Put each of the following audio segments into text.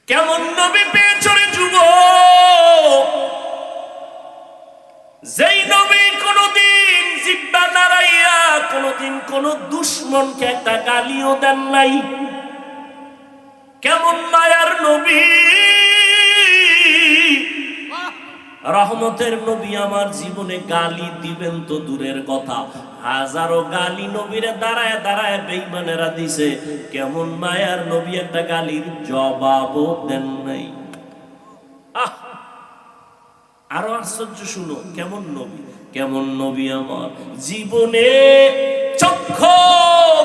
কেমন নবী পেয়েছ রে যুবক, যেই নবী কোনদিন জিহ্বা নাড়াইয়া কোনদিন কোন দুশমনকে একটা গালিও দেন নাই। কেমন মায়ার নবী, রহমতের নবী। আমার জীবনে গালি দিবেন তো দূরের কথা, হাজারো গালি নবীরে দাঁড়ায় দাঁড়ায় বেঈমানেরা দিছে। কেমন মায়ার নবী, একটা গালির জবাবও দেন নাই। আরো আশ্চর্য শুনো, কেমন নবী, কেমন নবী আমার জীবনে চক্ষু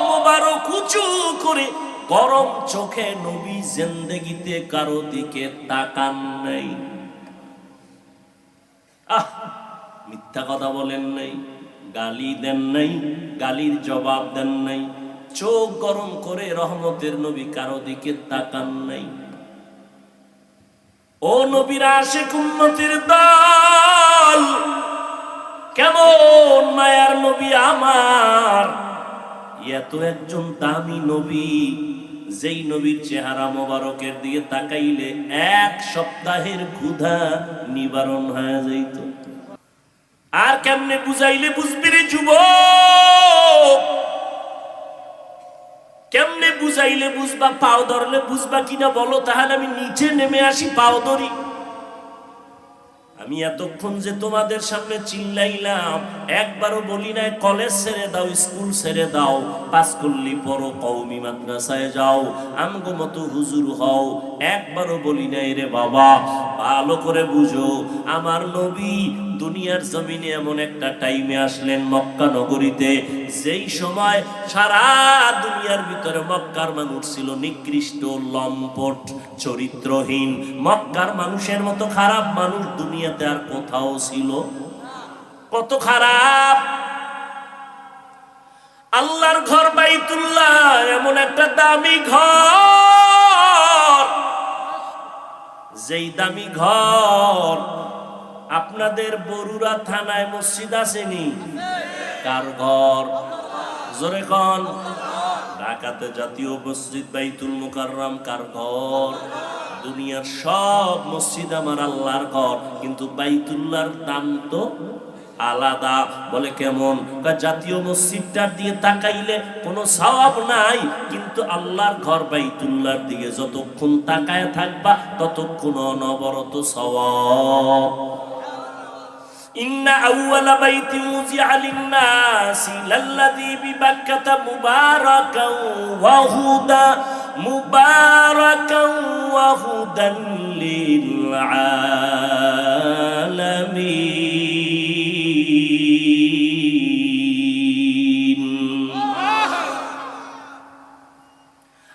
মোবারক উঁচু করে গরম চোখে নবী জিন্দেগিতে কারো দিকে তাকান নাই। মিথ্যা কথা বলেন নাই, গালি দেন নাই, গালির জবাব দেন নাই, চোখ গরম করে রহমতের নবী কারো দিকে তাকান নাই। ও নবীর আশিক উম্মতের দল, কেমন মায়ার নবী আমার। এত একজন দামি নবী, যেই নবীর চেহারা মোবারকের দিয়ে তাকাইলে এক সপ্তাহের ক্ষুধা নিবারণ হয়ে যাইত। আর কেমনে বুঝাইলে বুঝবি রে যুবক, কেমনে বুঝাইলে বুঝবা, পাও ধরলে বুঝবা কিনা বলো? তাহলে আমি নিচে নেমে আসি, পাও ধরি। আমি এতক্ষণ যে তোমাদের সামনে চিল্লাইলাম, একবারও বলি নাই কলেজ ছেড়ে দাও, স্কুল ছেড়ে দাও, পাঁচকল্লি পড়ো, কওমি মাদ্রাসায় যাও, আমগো মতো হুজুর হও। একবারও বলি নাই রে বাবা, ভালো করে বুঝো, আমার নবী দুনিয়ার জমিনে এমন একটা টাইমে আসলেন মক্কা নগরীতে, যেই সময় সারা দুনিয়ার ভিতরে মক্কার মানুষ ছিল নিকৃষ্ট, লম্পট, চরিত্রহীন। মক্কার মানুষের মতো খারাপ মানুষ দুনিয়াতে আর কোথাও ছিল? কত খারাপ! আল্লাহর ঘর বাইতুল্লাহ এমন একটা দামি ঘর, যেই দামি ঘর আপনাদের বরুড়া থানায় মসজিদ আসেনি? কার ঘর? জোরে কোন? ঢাকাতে জাতীয় মসজিদ বাইতুল মুকাররম কার ঘর? দুনিয়ার সব মসজিদ আমার আল্লাহর ঘর, কিন্তু বাইতুল্লাহর দাম তো আলাদা। বলে কেমন? জাতীয় মসজিদটার দিয়ে তাকাইলে কোনো সওয়াব নাই, কিন্তু আল্লাহর ঘর বাইতুল্লাহর দিকে যতক্ষণ তাকায় থাকবা ততক্ষণ অনবরত সওয়াব। ইন্না আউওয়ালা বাইতিন উযিআ লিন-নাসি লাল্লাযী বিবাক্কাতা মুবারাকান ওয়া হুদা মুবারাকান ওয়া হুদান লিল আলামিন।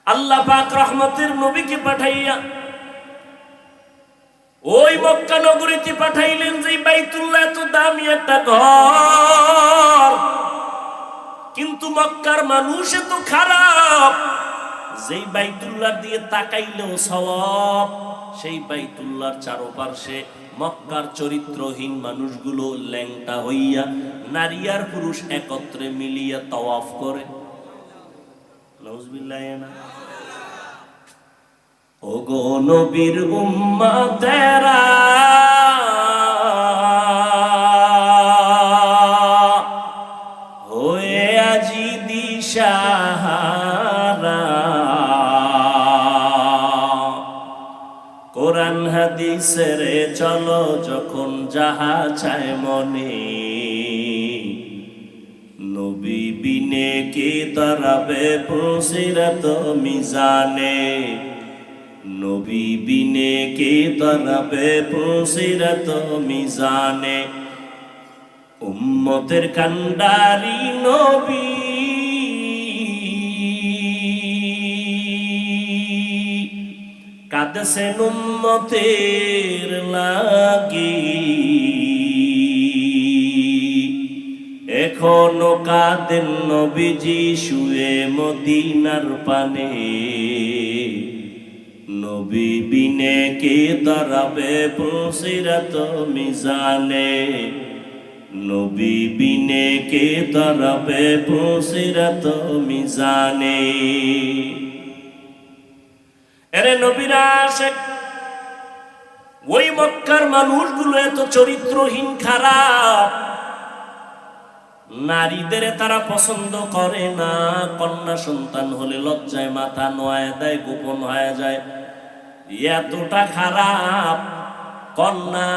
আল্লাহ পাক রহমতের নবীকে পাঠাইয়া ওই মক্কা নগরীতে পাঠাইলেন, যে বাইতুল্লাহ এত দামি একটা ঘর, কিন্তু মক্কার মানুষ এত খারাপ, যেই বাইতুল্লাহ দিয়ে তাকাইলেও সওয়াব। সেই বাইতুল্লাহর চারপাশে মক্কার চরিত্রহীন মানুষগুলো ল্যাংটা হইয়া নারী আর পুরুষ একত্রে মিলিয়া তাওয়াফ করে। নাউজুবিল্লাহ। না ওগো নবীর উম্মতেরা, হয়ে আজি দিশাহারা, কোরআন হাদিসের চলো যখন যাহা চায় মনে, নবী বিনে কে দাঁড়াবে পুলসিরাত মিজানে, নবী বিনে কে দাঁড়াবে পুলসিরাত মিজানে। উম্মতের কান্ডারি নবী, কাঁদছেন উম্মতের লাগি, এখনো কাঁদেন নবীজি শুয়ে মদিনার পানে, নবী বিনে কে দাঁড়াবে পুলসিরাত মিজানে, নবী বিনে কে দাঁড়াবে পুলসিরাত মিজানে। এরে নবীরা আশেক, ওই মক্কার মানুষগুলো এত চরিত্রহীন, খারাপ, নারীদের তারা পছন্দ করে না। কন্যা সন্তান হলে লজ্জায় মাথা নোয়ায় দেয়, গোপন হয়ে যায়। এতটা খারাপ, কন্যা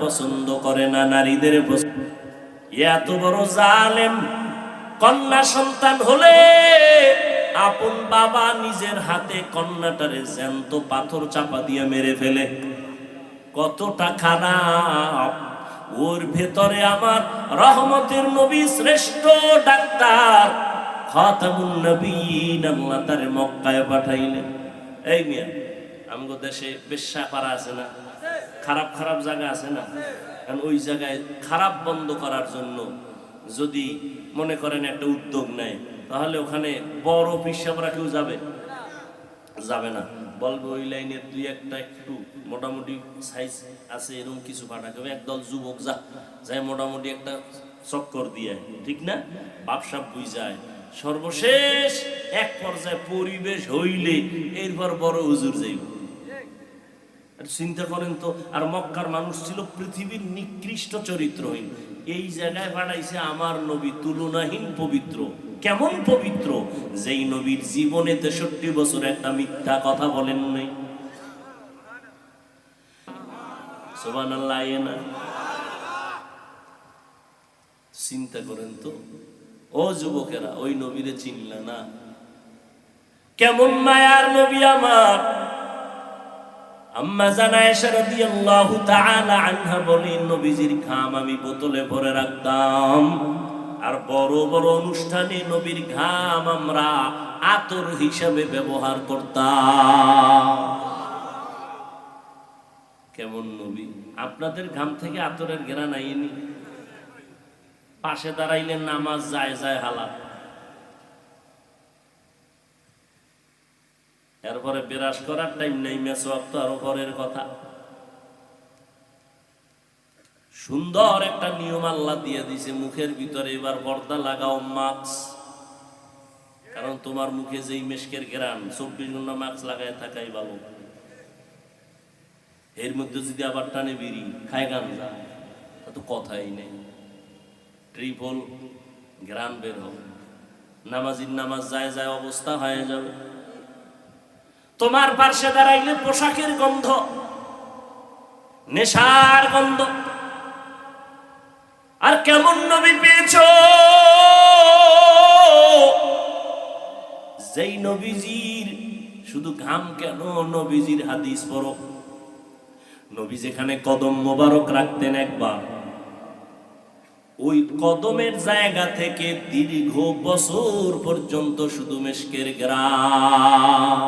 পছন্দ করে না, নারীদের এত বড় জালেম। কন্যা সন্তান হলে আপন বাবা নিজের হাতে কন্যাটারে জ্যান্ত পাথর চাপা দিয়ে মেরে ফেলে। কতটা খারাপ। ওর ভেতরে আমার রহমতের নবী, শ্রেষ্ঠ ডাক্তার, খাতামুন নবীন, আল্লাহ তারে মক্কায় পাঠাইলেন। এই মিয়া, আমগো দেশে বেশ্যাপাড়া আছে না, খারাপ খারাপ জায়গা আছে না? কারণ ওই জায়গায় খারাপ বন্ধ করার জন্য যদি মনে করেন একটা উদ্যোগ নেয়, তাহলে ওখানে বড় পিসাবরা কেউ যাবে না। বলবো ওই লাইনের দুই একটা একটু মোটামুটি সাইজ আছে এরকম কিছু পাঠাকে, একদল যুবক যায় মোটামুটি একটা চক্কর দিয়ে, ঠিক না, বাপসাপ বুঝ যায়। সর্বশেষ এক পর্যায়ে পরিবেশ হইলে এরপর বড় হুজুর যাইব। চিন্তা করেন তো। আর মক্কার মানুষ ছিল পৃথিবীর নিকৃষ্ট চরিত্রহীন। এই জায়গায় পাঠাইছে আমার নবী, তুলনাহীন পবিত্র। কেমন পবিত্র? যেই নবীর জীবনে 63 বছর একটা মিথ্যা কথা বলেন নাই। সুবহানাল্লাহ। না চিন্তা করেন তো। ও যুবকেরা, ওই নবীরে চিনলা না? কেমন মায়ার নবী আমার। আম্মা জান আয়েশা রাদিয়াল্লাহু তাআলা আনহা বলেন, নবীজির ঘাম আমি বোতলে ভরে রাখতাম, আর বড় বড় অনুষ্ঠানে নবীর ঘাম আমরা আতর হিসাবে ব্যবহার করতাম। কেমন নবী! আপনাদের ঘাম থেকে আতরের ঘেরান আইনি? পাশে দাঁড়াইলে নামাজ যায় যায় হালা। এরপরে বিরাজ করার টাইম নেই, মেসওয়াক তো আরো পরের কথা। সুন্দর একটা নিয়ম আল্লাহ দিয়ে দিছে, মুখের ভিতরে এবার পর্দা লাগাও, মাস্ক। কারণ তোমার মুখে যেই মেশকের ঘেরান, 24 ঘন্টা মাস্ক লাগায় থাকাই ভালো। এর মধ্যে যদি আবার টানে বিড়ি খায় গাঞ্জা, তো কথাই নেই, ট্রিপল ঘেরান বের হবে। নামাজির নামাজ যায় যায় অবস্থা হয়ে যাবে। তোমার পাশে দাঁড়াইলে পোশাকের গন্ধ, নেশার গন্ধ। আর কেমন নবী পেয়েছো? যেই নবীজির শুধু ঘাম কেন, নবীজির হাদিস পড়ো। নবী যেখানে কদম মোবারক রাখতেন একবার, ওই কদমের জায়গা থেকে দীর্ঘ বছর পর্যন্ত শুধু মেশকের ঘ্রাণ।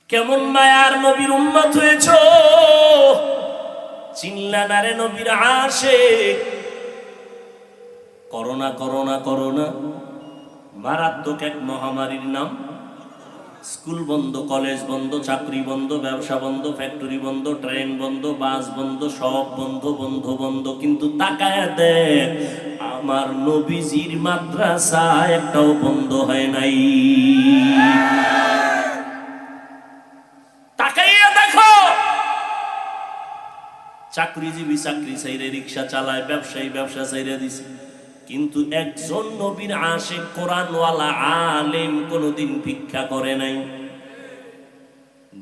কেমন মায়ার নবীর উম্মত হয়েছো, চিনলা না রে নবীর আশিক। করোনা করোনা করোনা মারাত্মক এক মহামারীর নাম। স্কুল বন্ধ, কলেজ বন্ধ, চাকরি বন্ধ, ব্যবসা বন্ধ, ফ্যাক্টরি বন্ধ, ট্রেন বন্ধ, বাস বন্ধ, সব বন্ধ বন্ধ বন্ধ। কিন্তু তাকায় দেখ, আমার নবীজির মাদ্রাসা একটাও বন্ধ হয় নাই। তাকাইয়া দেখো, চাকরিজীবী চাকরি ছাইরে রিক্সা চালায়, ব্যবসায়ী ব্যবসা ছাইরে দিছে, কিন্তু একজন নবীর আশিক কোরআনওয়ালা আলেম কোনদিন ভিক্ষা করে নাই।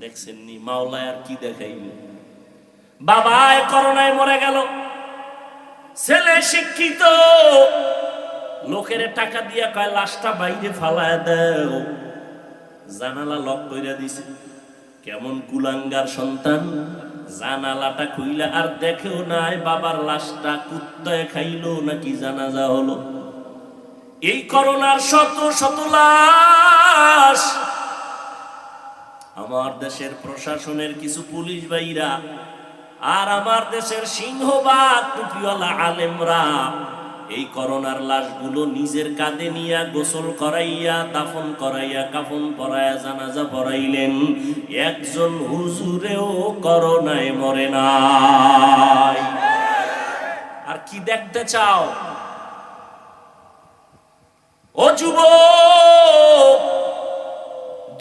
দেখছেন নি মাওলা আর কি দেখাইল। বাবায় করোনায় মরে গেল, ছেলে শিক্ষিত, লোকের টাকা দিয়া কয় লাশটা বাইরে ফালায় দেও, জানালা লক কইরা দিছে। কেমন কুলাঙ্গার সন্তান, জানালাটা খুইলা আর দেখেও নাই বাবার লাশটা কুত্তায় খাইলো নাকি জানাজা হলো। এই করোনার শত শত লাশ আমার দেশের প্রশাসনের কিছু পুলিশ ভাইরা আর আমার দেশের সিংহবাগ টুপিওয়ালা আলেমরা এই করোনার লাশগুলো নিজের কাঁধে নিয়ে গোসল করাইয়া, দাফন করাইয়া, কাফন পরাইয়া, জানাজা পড়াইলেন। একজন হুজুরেও করোনায় মরে নাই। আর কি দেখতে চাও? ও যুবক,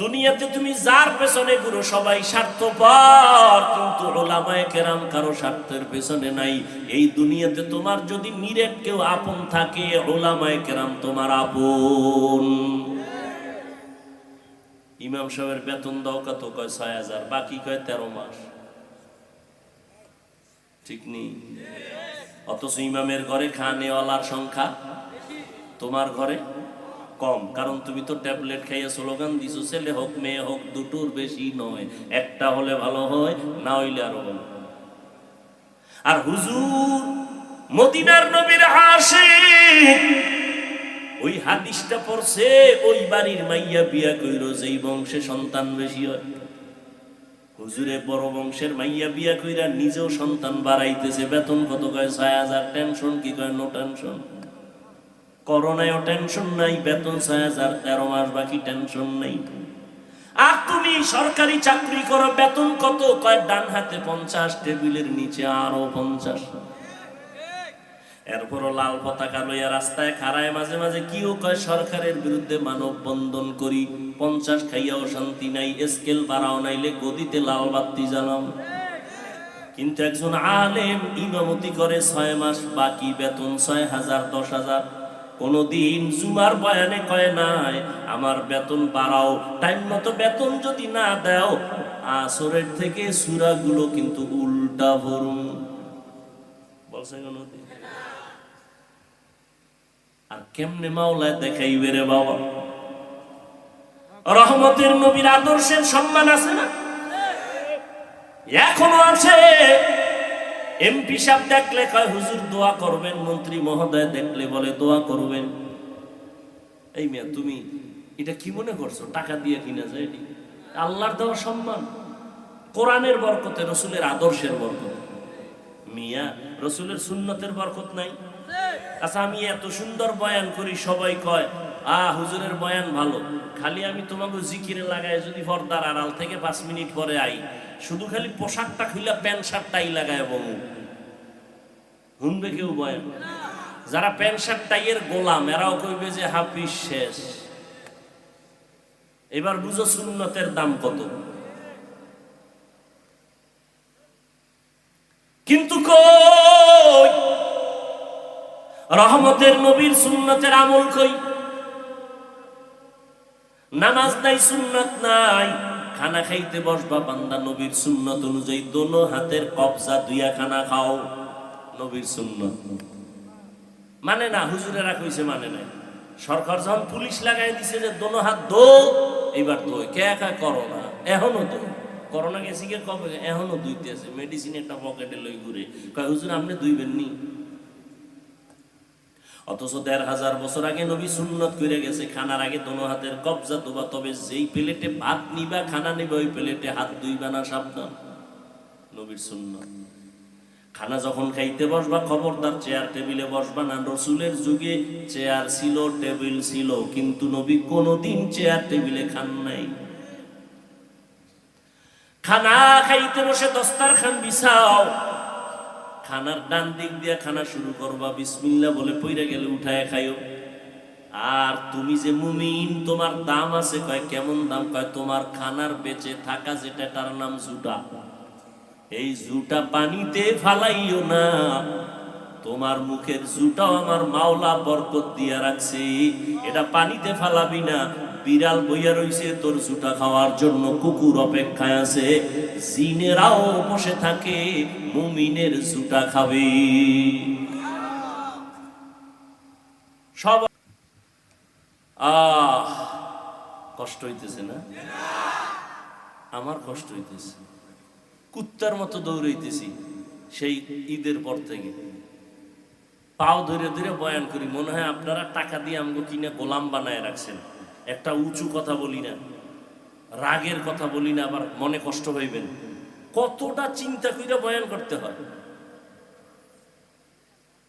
দুনিয়াতে তুমি যার পেছনে ঘুরো সবাই স্বার্থপর, কিন্তু উলামায়ে কেরাম কারো স্বার্থের পেছনে নাই। এই দুনিয়াতে তোমার যদি নিরেট কেউ আপন থাকে, উলামায়ে কেরাম তোমার আপন। ইমাম সাহেবের বেতন দাও কত? কয় ৬,০০০, বাকি কয় ১৩ মাস। ঠিক নেই? অথচ ইমামের ঘরে খানেওয়ালার সংখ্যা তোমার ঘরে কম, কারণ তুমি তো ট্যাবলেট খাইয়া স্লোগান দিছো, ছেলে হোক মেয়ে হোক দুটোর বেশি নয়, একটা হলে ভালো হয়, না হইলে আরো ভালো। আর হুজুর মদিনার নবীর আশিক, ওই হাদিসটা পড়ছে, ওই বাড়ির মাইয়া বিয়া কইরো যেই বংশে সন্তান বেশি হয়। হুজুরে বড় বংশের মাইয়া বিয়া কইরা নিজেও সন্তান বাড়াইতেছে, বেতন কত? কয় ৬,০০০। টেনশন কি? কয় নো টেনশন। করোনায়ও টেনশন নাই, বেতন ৬,০০০, ১৩ মাস বাকি, টেনশন নেই। আর তুমি সরকারি চাকরি করো, বেতন কত? কয় ডান হাতে ৫০, টেবিলের নিচে আরো ৫০। এরপরও লাল পতাকা লইয়া রাস্তায় খাড়ায়, মাঝে মাঝে কিও কয় সরকারের বিরুদ্ধে মানববন্ধন করি, ৫০ খাইয়াও শান্তি নাই, স্কেল বাড়াও নাইলে গদিতে লাল বাতি জ্বালাম। কিন্তু একজন আলেম ইমামতি করে ৬ মাস, বাকি বেতন ৬,০০০, ১০,০০০। কোনদিন জুমার বয়ানে কয় নাই আমার বেতন বাড়াও, টাইম মতো বেতন যদি না দাও আসরের থেকে সূরাগুলো কিন্তু উল্টা ভরুন, বলছে কোনদিন? আর কেমনে মাওলায় দেখাইবে রে বাবা? রহমতের নবীর আদর্শের সম্মান আছে না? এখনো আছে। এমপি সাহেব দেখলে কয় হুজুর দোয়া করবেন, মন্ত্রী মহোদয় দেখলে বলে দোয়া করবেন। এই মেয়ে তুমি এটা কি মনে করছো টাকা দিয়ে কিনা যায়? এটি আল্লাহর দেওয়া সম্মান, কোরআনের বরকতে, রসুলের আদর্শের বরকত। মিয়া রসুলের সুন্নতের বরকত নাই? আচ্ছা আমি এত সুন্দর বয়ান করি, সবাই কয় হুজুরের বয়ান ভালো, খালি আমি তোমাকে জিকিরে লাগাই যদি পর্দার আড়াল থেকে 5 মিনিট পরে আই, শুধু খালি পোশাকটা খুলে প্যান্ট শার্টটাই লাগায় বলু, শুনবে কেউ বয়ান? যারা প্যান্ট শার্ট টাইয়ের গোলাম এরাও কইবে যে হাফিজ শেষ। এবার বুঝো সুন্নতের দাম কত। কিন্তু কই রহমতের নবীর সুন্নতের আমল কই? নামাজ নাই, সুন্নত নাই। খানা খাইতে বসবা, বান্দা নবীর সুন্নত অনুযায়ী দোনো হাতের কবজা দুইয়া খানা খাও, নবীর সুন্নত। মানে না, হুজুরেরা কইছে মানে নাই। সরকার যখন পুলিশ লাগাই দিছে যে দোনো হাত দো, এবার দো, কে একা করো না, এখনো দো। করোনা গেছি কে কবে, এখনো দুইতে আছে, মেডিসিন একটা পকেটে লই ঘুরে, কয় হুজুর আপনি দুইবেন নি? অথচ ১৫০০ বছর আগে নবী সুন্নত করে গেছে খানার আগে দোনো হাতের কবজা দোবা। তবে যেই প্লেটে ভাত নিবা, খানা নিবা, ওই প্লেটে হাত ধুইবা না, সাবধান, নবীর সুন্নত। খানা যখন খাইতে বসবা খবরদার চেয়ার টেবিলে বসবা না। রসুলের যুগে চেয়ার ছিল, টেবিল ছিল, কিন্তু নবী কোনোদিন চেয়ার টেবিলে খান নাই। খানা খাইতে বসে দস্তারখান বিছাও, খানার ডান দিক দিয়ে খানা শুরু করবা, বিসমিল্লাহ বলে পইরা গেলে উঠায় খাইও। আর তুমি যে মুমিন, তোমার দাম আছে। কয় কেমন দাম? কয় তোমার খানার বেঁচে থাকা যেটা, তার নাম জুটা। এই জুটা পানিতে ফালাইও না, তোমার মুখের জুটাও আমার মাওলা বরকত দিয়া রাখছে, এটা পানিতে ফালাবি না। বিড়াল বইয়া রইছে তোর জুটা খাওয়ার জন্য, কুকুর অপেক্ষায় আছে, জিনেরাও বসে থাকে, মুমিনের জুটা খাবে। সব কষ্ট হইতেছে না? আমার কষ্ট হইতেছে, কুত্তার মতো দৌড়াইতেছি সেই ঈদের পর থেকে, পাও ধরে ধরে বয়ান করি। মনে হয় আপনারা টাকা দিয়ে আমাকে কিনে গোলাম বানায় রাখছেন। একটা উঁচু কথা বলি না, রাগের কথা বলি না, আবার মনে কষ্ট হইবেন। কতটা চিন্তা করে বয়ান করতে হয়।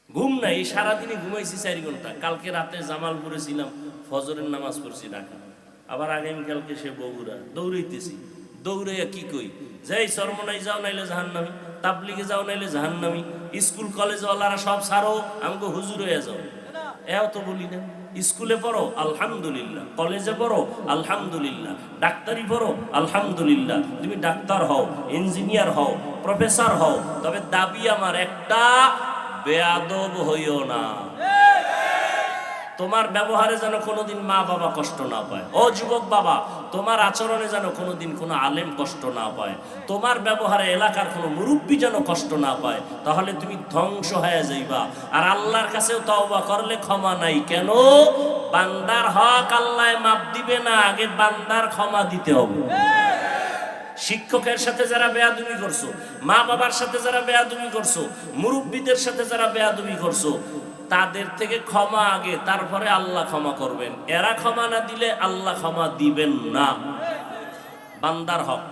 ঘুম নাই, সারাদিনে ঘুমাইছি 4 ঘন্টা। কালকে রাতে জামালপুরে ছিলাম, ফজরের নামাজ পড়ছি ঢাকা, আবার আগামীকালকে সে বগুড়া। দৌড়াইতেছি, দৌড়াইয়া কি কই, যাই চরমনাই যাও নাইলে জাহান্নামী, তাবলিগে যাও নাইলে জাহান্নামী, স্কুল কলেজ ওয়ালারা সব ছাড়ো, আমাকে হুজুর হয়ে যাও। এও তো বলি না, স্কুলে পড়ো আলহামদুলিল্লাহ, কলেজে পড়ো আলহামদুলিল্লাহ, ডাক্তারি পড়ো আলহামদুলিল্লাহ, তুমি ডাক্তার হও, ইঞ্জিনিয়ার হও, প্রফেসর হও, তবে দাবি আমার একটা, বেয়াদব হইও না। তোমার ব্যবহারে যেন কোনোদিন মা বাবা কষ্ট না পায়। ও যুবক বাবা, তোমার আচরণে যেন কোনোদিন কোনো আলেম কষ্ট না পায়, তোমার ব্যবহারে এলাকার কোনো মুরব্বী যেন কষ্ট না পায়, তাহলে তুমি ধ্বংস হয়ে যাইবা। আর আল্লাহর কাছেও তওবা করলে ক্ষমা নাই। কেন? বান্দার হক আল্লাহ মাপ দিবে না, আগে বান্দার ক্ষমা দিতে হবে। শিক্ষকের সাথে যারা বেয়াদবি করছো, মা বাবার সাথে যারা বেয়াদবি করছো, মুরব্বীদের সাথে যারা বেয়াদবি করছো, তাদের থেকে ক্ষমা আগে, তারপরে আল্লাহ ক্ষমা করবেন। এরা ক্ষমা না দিলে আল্লাহ ক্ষমা দিবেন না। বান্দার হক।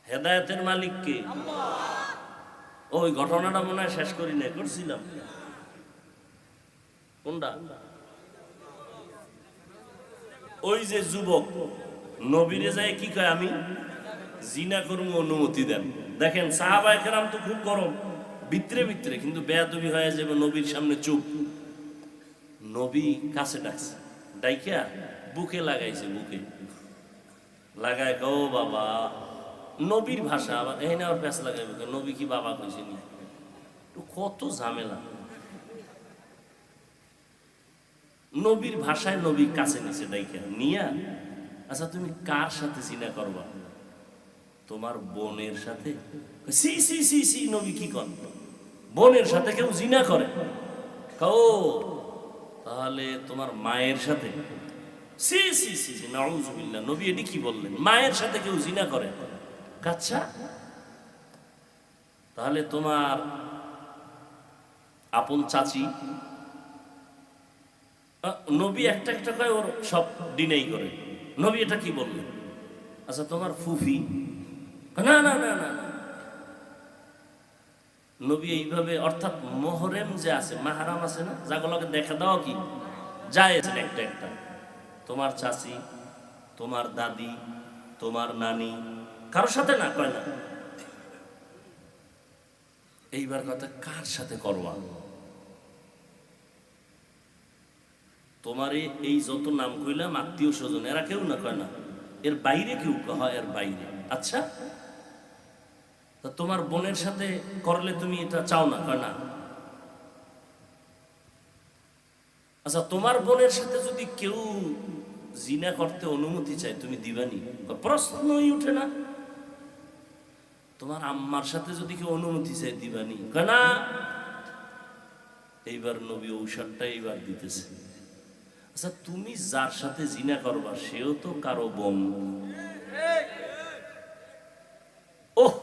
হেদায়েতের মালিক কে? ওই ঘটনাটা মনে হয় শেষ করি নাই, করছিলাম। কোনটা? ওই যে যুবক নবীরে যায় কি কয়, আমি জিনা করবো, অনুমতি দেন। দেখেন সাহাবায়ে কেরাম তো খুব গরম ভিতরে ভিতরে, কিন্তু বেয়াদবি হয়ে যাবে নবীর সামনে চুপ। নবী কাছে ডাকছে, ডাইকা বুকে লাগাইছে, বুকে লাগায় ও বাবা। নবীর ভাষা আবার এখানে আবার প্যাঁচ লাগাইবে, নবী কি বাবা কইছে নি? কত ঝামেলা। নবীর ভাষায় নবীর কাছে নিছে ডাইকা নিয়া, আচ্ছা তুমি কার সাথে জিনা করবা? তোমার বোনের সাথে। সি সি সি সি, নবী কি কর? বোনের সাথে কেউ জিনা করে? ও তাহলে তোমার মায়ের সাথে? সি সি সি সি, নাউযুবিল্লাহ। নবী এটি কি বললেন? মায়ের সাথে কেউ জিনা করে? আচ্ছা তাহলে তোমার আপন চাচি? নবী একটা একটা কয়, ওর সব ডিনাই করে। নবী এটা কি বললেন? আচ্ছা তোমার ফুফি? না না না না। নবী এইভাবে, অর্থাৎ মোহরেম যে আছে, মাহারাম আছে না, যাগুলোকে দেখা দাও কি জায়েজ একটা একটা। তোমার চাচি, তোমার দাদি, তোমার নানি, কারোর সাথে না কয় না। এইবার কথা, কার সাথে করবা? তোমার এই যত নাম কইলাম আত্মীয় স্বজন, এরা কেউ না কয় না, এর বাইরে কেউ হয়, এর বাইরে। আচ্ছা তোমার বোনের সাথে করলে তুমি এটা চাও না? কয় না। আচ্ছা তোমার বোনের সাথে যদি কেউ জিনা করতে অনুমতি চায়, তুমি দিবানি? প্রশ্নই উঠে না। তোমার আম্মার সাথে যদি কেউ অনুমতি চায়, দিবানি? কয় না। এইবার নবী ঔষধটা এইবার দিতেছে। আচ্ছা তুমি যার সাথে জিনা করবা সেও তো কারো বোন। ওহ,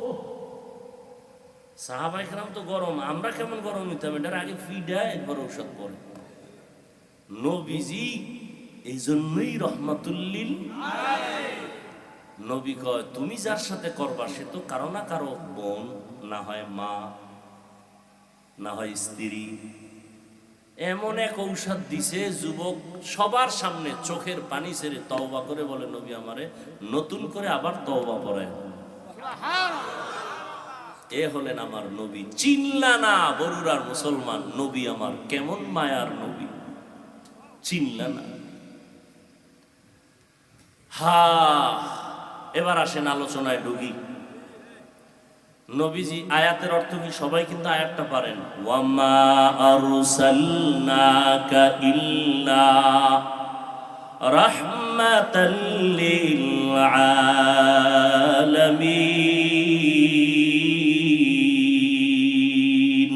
সাহাবায়ে কেরাম তো গরম, আমরা কেমন গরম হইতাম? এটার আগে ফিডা, একবার ঔষধ পরে। নবীজি এই জন্যই রহমাতুল্লিল। নবী কয় তুমি যার সাথে করবা সে তো কারো না কারো বোন, না হয় মা, না হয় স্ত্রী। এমন এক ঔষধ দিছে, যুবক সবার সামনে চোখের পানি ছেড়ে তওবা করে বলে, নবী আমারে নতুন করে আবার তওবা পড়ায়। এ হলেন আমার নবী। চিনলা না বরুরার মুসলমান, নবী আমার কেমন মায়ার নবী, চিনলা না। হা, এবার আসেন আলোচনায় ঢুকি। নবীজি আয়াতের অর্থ কি? সবাই কিন্তু আয়াতটা পারেন। ওয়ামা আরসালনাকা ইল্লা রাহমাতাল লিল আলামিন।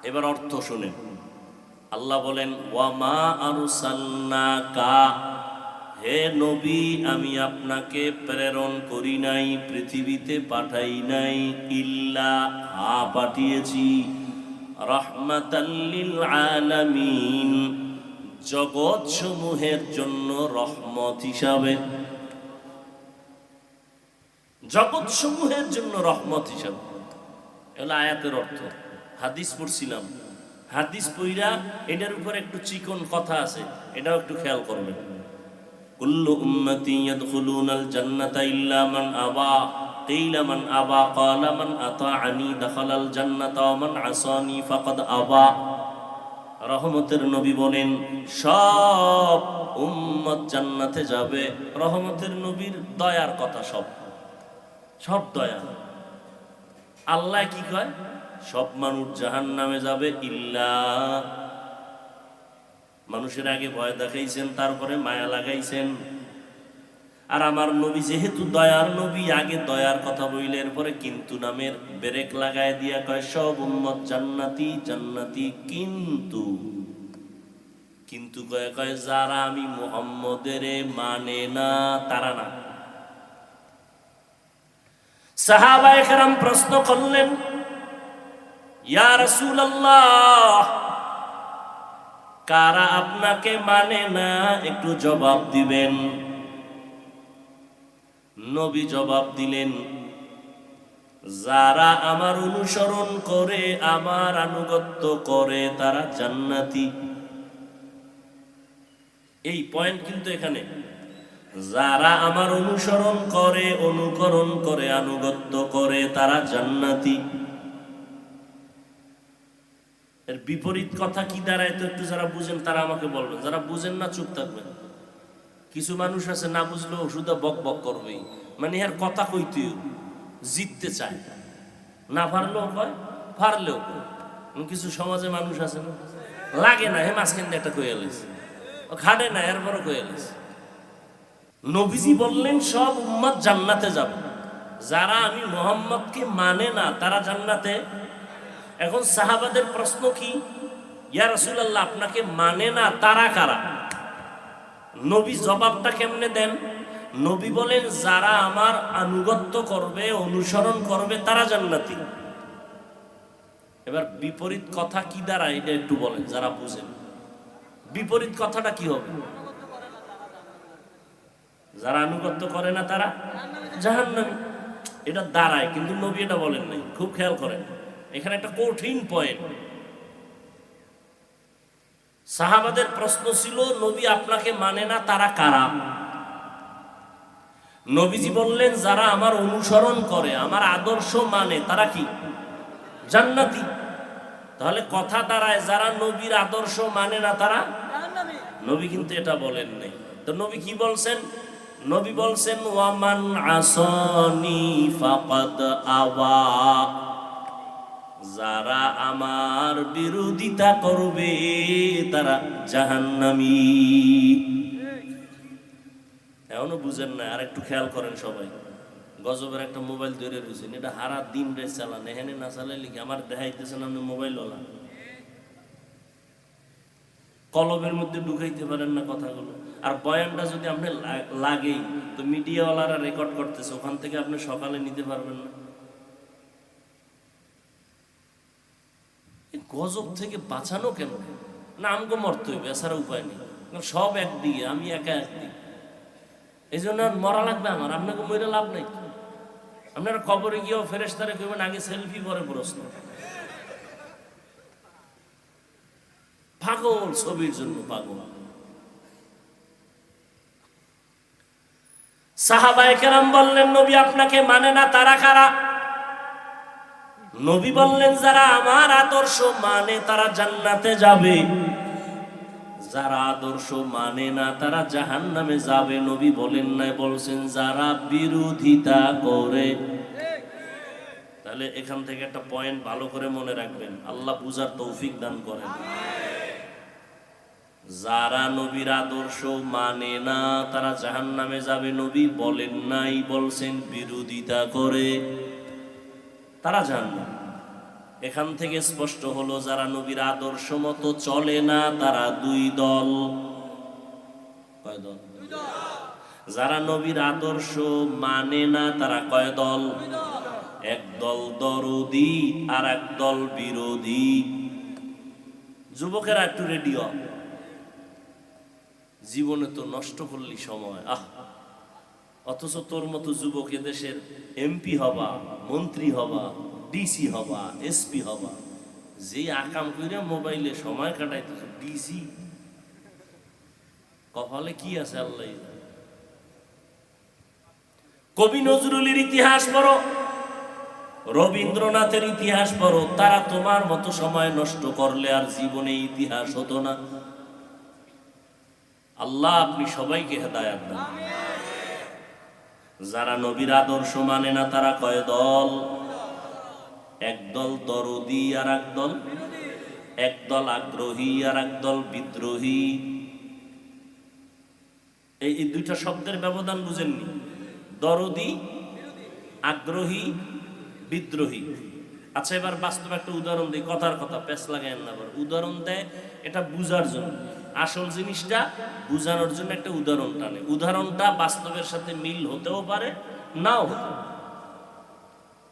এবার অর্থ শুনেন। আল্লাহ বলেন ওয়ামা আরসালনাকা, হে নবী আমি আপনাকে প্রেরণ করি নাই, পৃথিবীতে পাঠাই নাই, ইল্লা পাঠিয়েছি, রাহমাতাল লিল আলামিন, জগৎ সমূহের জন্য রহমত হিসাবে। জগৎ সমূহের জন্য রহমত হিসাবে, এগুলো আয়াতের অর্থ। হাদিস পড়ছিলাম, হাদিস পইরা এটার উপর একটু চিকন কথা আছে, এটাও একটু খেয়াল করবেন। কুল্লু উম্মতি ইয়াদখুলুনাল জান্নাতা ইল্লা মান আবা, কিলা মান আবা, ক্বালা মান আতাআনি দাখালাল জান্নাতা ওয়া মান আসানি ফাকাদ আবা। রহমতের নবী বলেন সব উম্মত জান্নাতে যাবে। রহমতের নবীর দয়ার কথা, সব সব দয়া। আল্লাহ কি কয়? সব মানুষ জাহান্নামে যাবে ইল্লা, মানুষের আগে ভয় দেখাইছেন, তারপরে মায়া লাগাইছেন। আর আমার নবী যেহেতু দয়ার নবী, আগে দয়ার কথা বইলে এরপরে কিন্তু নামের ব্রেক লাগায় দিয়া কয় সব উম্মত জান্নাতি জান্নাতি, কিন্তু কিন্তু কয় কয় যারা আমি মুহাম্মদের মানে না তারা না। সাহাবায়ে কেরাম প্রশ্ন করলেন, ইয়া রাসূলুল্লাহ, কারা আপনাকে মানে না একটু জবাব দিবেন। নবী জবাব দিলেন, যারা আমার অনুসরণ করে, আমার আনুগত্য করে তারা জান্নাতি। এই পয়েন্ট কিন্তু এখানে, যারা আমার অনুসরণ করে, অনুকরণ করে, আনুগত্য করে তারা জান্নাতি। এর বিপরীত কথা কি দাঁড়ায় তো একটু যারা বুঝেন তারা আমাকে বলবেন, যারা বুঝেন না চুপ থাকবেন। কিছু মানুষ আছে না বুঝলেও শুধু বক বক করবেই, মানে এর কথা কইতেও জিততে চায়, না পারলেও কয়, পারলেও কয়। কিছু সমাজে মানুষ আছে না, লাগে না হে মাঝখান দিয়ে একটা কয়ে এলিস, ও খাটে না এরপরও কয়ে এলিস। নবীজি বললেন সব উম্মত জান্নাতে যাবে, যারা আমি মুহাম্মদকে মানে না তারা জান্নাতে। এখন সাহাবাদের প্রশ্ন কি, ইয়া রাসূলুল্লাহ আপনাকে মানে না তারা কারা? নবী জবাবটা কেমনে দেন? নবী বলেন যারা আমার আনুগত্য করবে, অনুসরণ করবে তারা জান্নাতি। এবার বিপরীত কথা কি দাঁড়ায় এটা একটু বলেন যারা বুঝেন। বিপরীত কথাটা কি হবে? যারা আনুগত্য করে না তারা জাহান্নামী, এটা দাঁড়ায়, কিন্তু নবী এটা বলেন নাই। খুব খেয়াল করেন, এখানে একটা কঠিন পয়েন্ট। সাহাবাদের প্রশ্ন ছিল নবী আপনাকে মানে না তারা কারা? নবীজি বললেন যারা আমার অনুসরণ করে, আমার আদর্শ মানে তারা কি জান্নাতি। তাহলে কথা দাঁড়ায় যারা নবীর আদর্শ মানে না তারা জাহান্নামী। নবী কিন্তু এটা বলেন নাই। তো নবী কি বলছেন? নবী বলছেন ওয়ামান আসানি ফাকাদ আওয়া, যারা আমার বিরোধিতা করবে তারা জাহান্নামী। এখনো বুঝেন না? আর একটু খেয়াল করেন সবাই। গজবের একটা মোবাইল ধরে রয়েছেন, এটা হারা দিন রে চালান, এখানে না চালাইলে কি আমার দেখাইতেছেন আপনি মোবাইল ওলা, কলবের মধ্যে ঢুকাইতে পারেন না কথাগুলো। আর বয়ানটা যদি আপনি লাগেই তো মিডিয়াওয়ালারা রেকর্ড করতেছে, ওখান থেকে আপনি সকালে নিতে পারবেন না। গজব থেকে বাঁচানো কেন না? আমগো মরতে হইবে, এছাড়া উপায় নেই। সব একদিকে, আমি একা একদিকে, এই জন্য মরা লাগবে আমার, আপনাকে মরে লাভ নেই। আপনারা কবরে গিয়েও ফেরেশতারে কইবেন আগে সেলফি পরে প্রশ্ন। পাগল, ছবির জন্য পাগল। সাহাবায়ে কেরাম বললেন নবী আপনাকে মানে না তারা কারা? নবী বললেন যারা আমার আদর্শ মানে তারা জান্নাতে যাবে, যারা আদর্শ মানে না তারা জাহান্নামে যাবে। নবী বলেন নাই, বলছেন যারা বিরোধিতা করে। তাহলে এখান থেকে একটা পয়েন্ট ভালো করে মনে রাখবেন, আল্লাহ বুঝার তৌফিক দান করেন। যারা নবীর আদর্শ মানে না তারা জাহান্নামে যাবে নবী বলেন নাই, বলছেন বিরোধিতা করে তারা জাহান্নামে। এখান থেকে স্পষ্ট হলো যারা নবীর আদর্শ মতো চলে না তারা দুই দল। কয় দল? যারা নবীর আদর্শ মানে না তারা কয় দল? এক দল দরদি আর এক দল বিরোধী। যুবকেরা একটু রেডিও, জীবনে তো নষ্ট করলি সময়, অথচ তোর মতো যুবক এদেশের এমপি হবা, মন্ত্রী হবা, ডিসি হবা, এসপি হবা, যে আকাম করে মোবাইলে সময় কাটাইতেছ, ডিসি কপালে কি আছে আল্লাহ। কবি নজরুলের ইতিহাস পড়ো, রবীন্দ্রনাথের ইতিহাস পড়ো, তারা তোমার মতো সময় নষ্ট করলে আর জীবনে ইতিহাস হতো না। আল্লাহ আপনি সবাইকে হেদায়েত দেন। যারা নবীর আদর্শ মানে না তারা কয় দল? একদল দরদি আর একদল, একদল আগ্রহী আর একদল বিদ্রোহী। এই দুইটা শব্দের ব্যবধান বুঝেননি? দরদি, আগ্রহী, বিদ্রোহী। আচ্ছা এবার বাস্তব একটা উদাহরণ দিই, কথার কথা পেছ লাগায় না, উদাহরণ দেয় এটা বুঝার জন্য, আসল জিনিসটা বুঝানোর জন্য একটা উদাহরণ টানে। উদাহরণটা বাস্তবের সাথে মিল হতেও পারে, নাও হতে।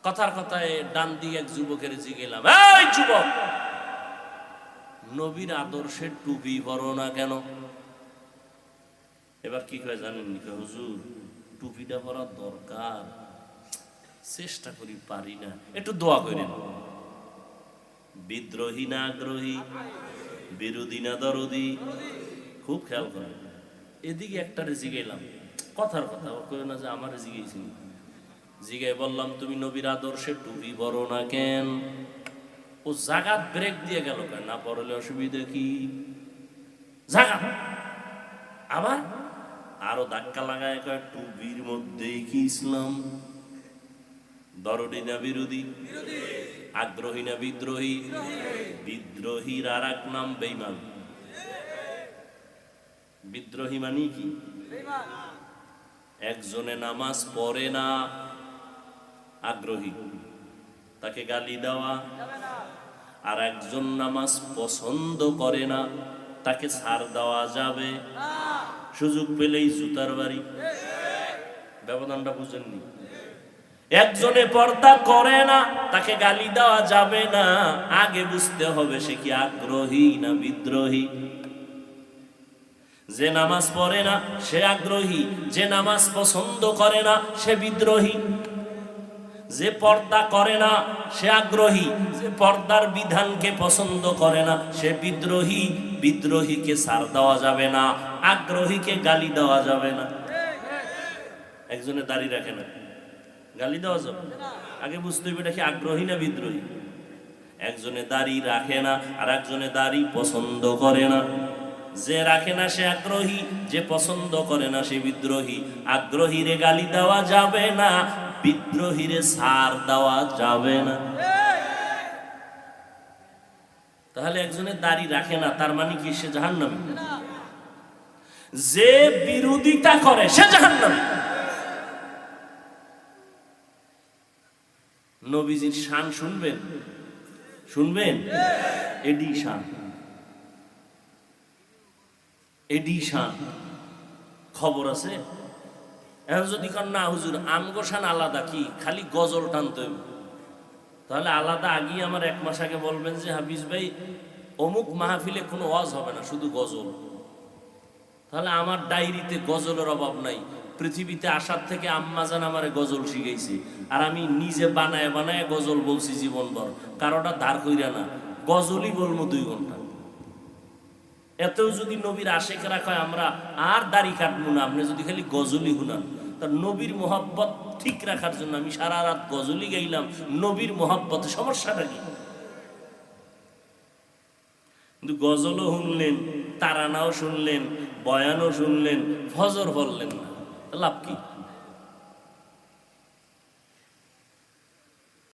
কথার কথায় ডান দিকে এক যুবকের জিগেলাম, এই যুবক, নবীর আদর্শের টুপি পরো না কেন? এবার কি করে জানেন? হুজুর টুপিটা পরার দরকার, চেষ্টা করি পারি না, একটু দোয়া করেন। বিদ্রোহী না আগ্রহী, বিরোধী না দরদি? খুব খেয়াল করেন। এদিকে একটারে জিগাইলাম, কথার কথা, ও কই না যে আমার জিগাইছি, জিগাই বললাম তুমি নবীর আদর্শে টুপি পরো না কেন? ও জাগাত ব্রেক দিয়ে গেল, না পরলে অসুবিধা কি? জাগাত আবার আরো ধাক্কা লাগায় কয় টুপির মধ্যেই কি ইসলাম? দরদি না বিরোধী, আগ্রহী না বিদ্রোহী? বিদ্রোহীর আর এক নাম বেঈমান। বিদ্রোহী মানে কি? একজনে নামাজ পড়ে না, আগ্রহী, তাকে গালি দেওয়া। আর একজন নামাজ পছন্দ করে না, তাকে ছাড় দেওয়া যাবে? সুযোগ পেলেই জুতার বাড়ি। ব্যবধানটা বুঝেননি? একজনে পর্দা করে না, তাকে গালি দেওয়া যাবে না, আগে বুঝতে হবে সে কি আগ্রহী না বিদ্রোহী। যে নামাজ পড়ে না সে আগ্রহী, যে নামাজ পছন্দ করে না সে বিদ্রোহী। যে পর্দা করে না সে আগ্রহী, যে পর্দার বিধানকে পছন্দ করে না সে বিদ্রোহী। বিদ্রোহীকে ছাড় দেওয়া যাবে না, আগ্রহীকে গালি দেওয়া যাবে না। একজনে দাড়ি রাখে না, গালি দেওয়া যাবে? আগে বুঝতে হবে এটা কি আগ্রহী না বিদ্রোহী। একজনে দাড়ি রাখে না, আর একজনে দাড়ি পছন্দ করে না। যে রাখে না সে আগ্রহী, যে পছন্দ করে না সে বিদ্রোহী। আগ্রহীরে গালি দেওয়া যাবে না, বিদ্রোহীরে ছাড় দেওয়া যাবে না। তাহলে একজনে দাড়ি রাখে না তার মানে কি সে জাহান্নামী? যে বিরোধিতা করে সে জাহান্নামী। নবীজির শান শুনবেন? শুনবেন? এডিশন, এডিশন খবর আছে। এখন যদি কন না হুজুর আমগো শান আলাদা, কি খালি গজল টানতে হবে, তাহলে আলাদা আগেই আমার 1 মাস আগে বলবেন যে হাফিজ ভাই অমুক মাহফিলে কোনো ওয়াজ হবে না, শুধু গজল। তাহলে আমার ডায়েরিতে গজলের অভাব নাই। পৃথিবীতে আসার থেকে আম্মাজান আমারে গজল শিখাইছে, আর আমি নিজে বানায় বানায় গজল বলছি জীবনভর, কারোটা ধার কইরা না, গজলই বলবো 2 ঘন্টা। এতেও যদি নবীর আশেকরা কয় আমরা আর দাড়ি কাটবো না, আপনি যদি খালি গজলই শুনান, তার নবীর মোহাব্বত ঠিক রাখার জন্য আমি সারা রাত গজলই গাইলাম, নবীর মোহাব্বতে সমস্যাটা কি? কিন্তু গজলও শুনলেন, তারানাও শুনলেন, বয়ানও শুনলেন, ফজর পড়লেন না, লাভ কি?